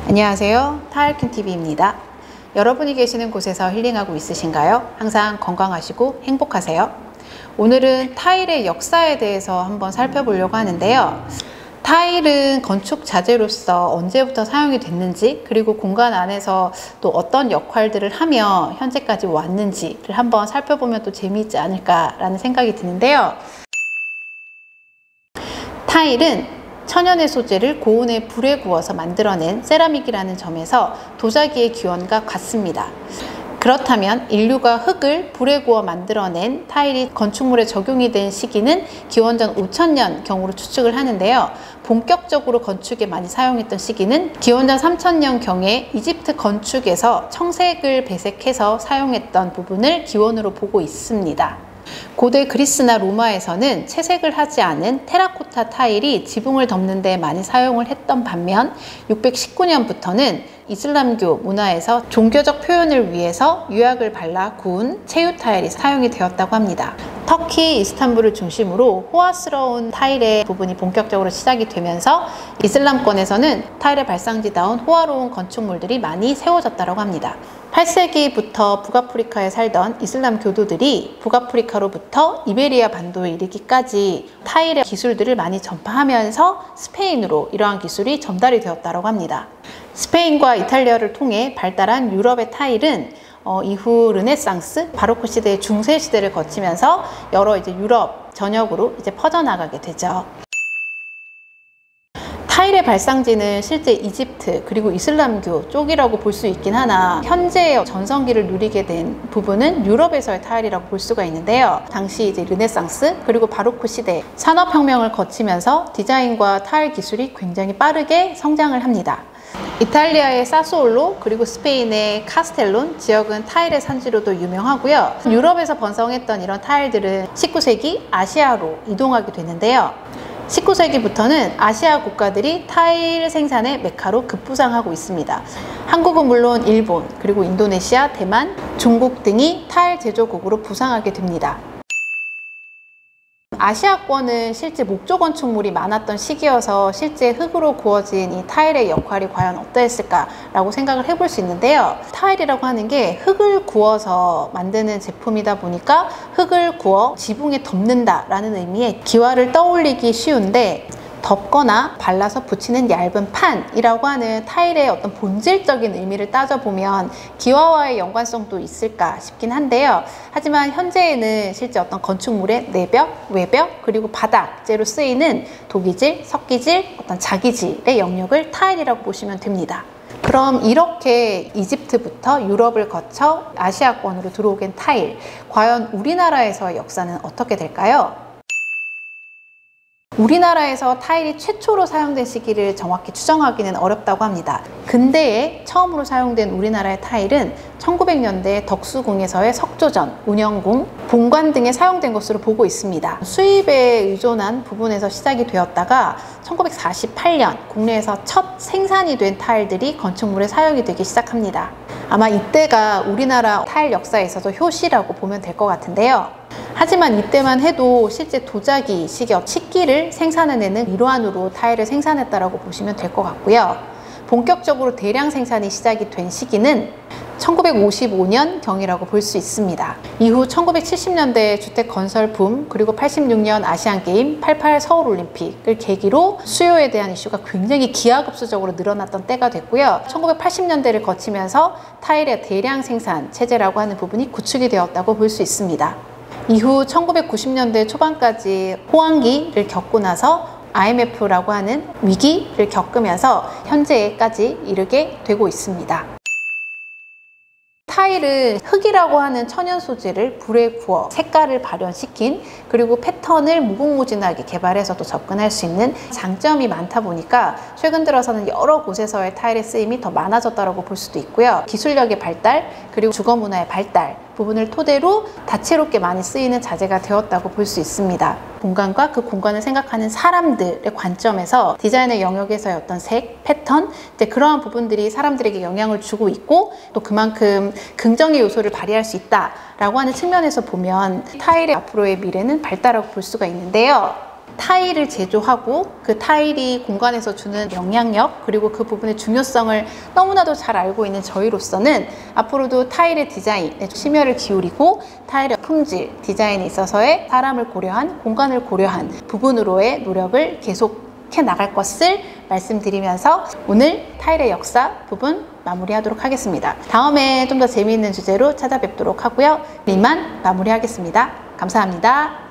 안녕하세요. 타일킹TV입니다. 여러분이 계시는 곳에서 힐링하고 있으신가요? 항상 건강하시고 행복하세요. 오늘은 타일의 역사에 대해서 한번 살펴보려고 하는데요. 타일은 건축 자재로서 언제부터 사용이 됐는지, 그리고 공간 안에서 또 어떤 역할들을 하며 현재까지 왔는지를 한번 살펴보면 또 재미있지 않을까라는 생각이 드는데요. 타일은 천연의 소재를 고온의 불에 구워서 만들어낸 세라믹이라는 점에서 도자기의 기원과 같습니다. 그렇다면 인류가 흙을 불에 구워 만들어낸 타일이 건축물에 적용이 된 시기는 기원전 5000년경으로 추측을 하는데요. 본격적으로 건축에 많이 사용했던 시기는 기원전 3000년경에 이집트 건축에서 청색을 배색해서 사용했던 부분을 기원으로 보고 있습니다. 고대 그리스나 로마에서는 채색을 하지 않은 테라코타 타일이 지붕을 덮는 데 많이 사용을 했던 반면 619년부터는 이슬람교 문화에서 종교적 표현을 위해서 유약을 발라 구운 체유 타일이 사용이 되었다고 합니다. 터키 이스탄불을 중심으로 호화스러운 타일의 부분이 본격적으로 시작이 되면서 이슬람권에서는 타일의 발상지다운 호화로운 건축물들이 많이 세워졌다고 합니다. 8세기부터 북아프리카에 살던 이슬람 교도들이 북아프리카로부터 이베리아 반도에 이르기까지 타일의 기술들을 많이 전파하면서 스페인으로 이러한 기술이 전달이 되었다고 합니다. 스페인과 이탈리아를 통해 발달한 유럽의 타일은 이후 르네상스, 바로크 시대의 중세 시대를 거치면서 여러 유럽 전역으로 퍼져나가게 되죠. 타일의 발상지는 실제 이집트 그리고 이슬람교 쪽이라고 볼 수 있긴 하나 현재의 전성기를 누리게 된 부분은 유럽에서의 타일이라고 볼 수가 있는데요. 당시 르네상스 그리고 바로크 시대 산업혁명을 거치면서 디자인과 타일 기술이 굉장히 빠르게 성장을 합니다. 이탈리아의 사소올로 그리고 스페인의 카스텔론 지역은 타일의 산지로도 유명하고요. 유럽에서 번성했던 이런 타일들은 19세기 아시아로 이동하게 되는데요. 19세기부터는 아시아 국가들이 타일 생산의 메카로 급부상하고 있습니다. 한국은 물론 일본, 그리고 인도네시아, 대만, 중국 등이 타일 제조국으로 부상하게 됩니다. 아시아권은 실제 목조 건축물이 많았던 시기여서 실제 흙으로 구워진 이 타일의 역할이 과연 어떠했을까라고 생각을 해볼 수 있는데요. 타일이라고 하는 게 흙을 구워서 만드는 제품이다 보니까 흙을 구워 지붕에 덮는다라는 의미의 기와를 떠올리기 쉬운데 덮거나 발라서 붙이는 얇은 판이라고 하는 타일의 어떤 본질적인 의미를 따져보면 기와와의 연관성도 있을까 싶긴 한데요. 하지만 현재에는 실제 어떤 건축물의 내벽, 외벽, 그리고 바닥재로 쓰이는 도기질, 석기질, 어떤 자기질의 영역을 타일이라고 보시면 됩니다. 그럼 이렇게 이집트부터 유럽을 거쳐 아시아권으로 들어오게 된 타일, 과연 우리나라에서의 역사는 어떻게 될까요? 우리나라에서 타일이 최초로 사용된 시기를 정확히 추정하기는 어렵다고 합니다. 근대에 처음으로 사용된 우리나라의 타일은 1900년대 덕수궁에서의 석조전, 운영궁, 본관 등에 사용된 것으로 보고 있습니다. 수입에 의존한 부분에서 시작이 되었다가 1948년 국내에서 첫 생산이 된 타일들이 건축물에 사용이 되기 시작합니다. 아마 이때가 우리나라 타일 역사에 있어서 효시라고 보면 될 것 같은데요. 하지만 이때만 해도 실제 도자기, 식엽, 식기를 생산해내는 일환으로 타일을 생산했다고 보시면 될 것 같고요. 본격적으로 대량 생산이 시작이 된 시기는 1955년경이라고 볼 수 있습니다. 이후 1970년대 주택 건설 붐, 그리고 86년 아시안게임, 88 서울올림픽을 계기로 수요에 대한 이슈가 굉장히 기하급수적으로 늘어났던 때가 됐고요. 1980년대를 거치면서 타일의 대량 생산 체제라고 하는 부분이 구축이 되었다고 볼 수 있습니다. 이후 1990년대 초반까지 호황기를 겪고 나서 IMF라고 하는 위기를 겪으면서 현재까지 이르게 되고 있습니다. 타일은 흙이라고 하는 천연 소재를 불에 구워 색깔을 발현시킨, 그리고 패턴을 무궁무진하게 개발해서 또 접근할 수 있는 장점이 많다 보니까 최근 들어서는 여러 곳에서의 타일의 쓰임이 더 많아졌다고 볼 수도 있고요. 기술력의 발달, 그리고 주거 문화의 발달 부분을 토대로 다채롭게 많이 쓰이는 자재가 되었다고 볼 수 있습니다. 공간과 그 공간을 생각하는 사람들의 관점에서 디자인의 영역에서의 어떤 색, 패턴, 그러한 부분들이 사람들에게 영향을 주고 있고 또 그만큼 긍정의 요소를 발휘할 수 있다라고 하는 측면에서 보면 타일의 앞으로의 미래는 밝다라고 볼 수가 있는데요. 타일을 제조하고 그 타일이 공간에서 주는 영향력 그리고 그 부분의 중요성을 너무나도 잘 알고 있는 저희로서는 앞으로도 타일의 디자인에 심혈을 기울이고 타일의 품질, 디자인에 있어서의 사람을 고려한, 공간을 고려한 부분으로의 노력을 계속해 나갈 것을 말씀드리면서 오늘 타일의 역사 부분 마무리하도록 하겠습니다. 다음에 좀 더 재미있는 주제로 찾아뵙도록 하고요. 이만 마무리하겠습니다. 감사합니다.